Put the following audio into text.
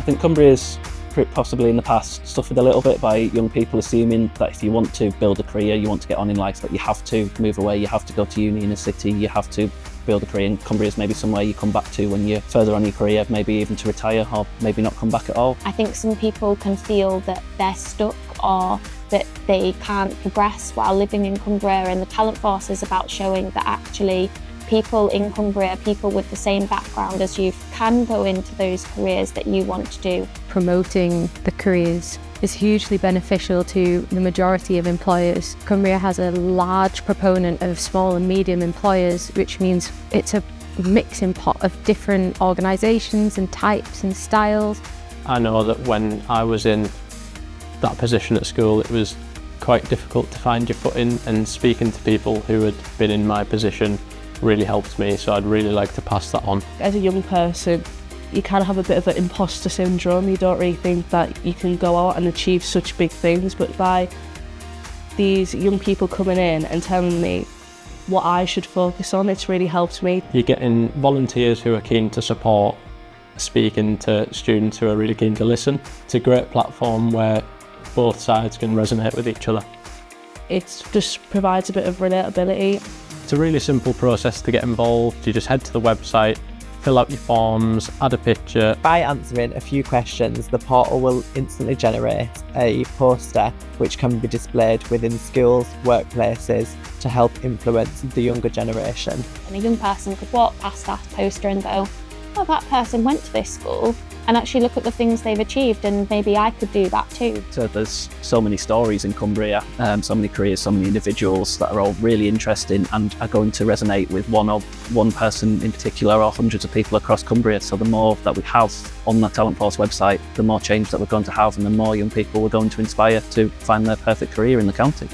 I think Cumbria's possibly in the past suffered a little bit by young people assuming that if you want to build a career, you want to get on in life, that you have to move away, you have to go to uni in a city, you have to build a career. And Cumbria is maybe somewhere you come back to when you're further on in your career, maybe even to retire or maybe not come back at all. I think some people can feel that they're stuck or that they can't progress while living in Cumbria, and the Talent Force is about showing that actually people in Cumbria, people with the same background as you, can go into those careers that you want to do. Promoting the careers is hugely beneficial to the majority of employers. Cumbria has a large proponent of small and medium employers, which means it's a mixing pot of different organisations and types and styles. I know that when I was in that position at school, it was quite difficult to find your footing, and speaking to people who had been in my position really helped me, so I'd really like to pass that on. As a young person, you kind of have a bit of an imposter syndrome. You don't really think that you can go out and achieve such big things, but by these young people coming in and telling me what I should focus on, it's really helped me. You're getting volunteers who are keen to support, speaking to students who are really keen to listen. It's a great platform where both sides can resonate with each other. It just provides a bit of relatability. It's a really simple process to get involved. You just head to the website, fill out your forms, add a picture. By answering a few questions, the portal will instantly generate a poster which can be displayed within schools, workplaces to help influence the younger generation. And a young person could walk past that poster and go, oh, that person went to this school, and actually look at the things they've achieved, and maybe I could do that too. So there's so many stories in Cumbria, so many careers, so many individuals that are all really interesting and are going to resonate with one person in particular or hundreds of people across Cumbria. So the more that we have on the Talent Force website, the more change that we're going to have, and the more young people we're going to inspire to find their perfect career in the county.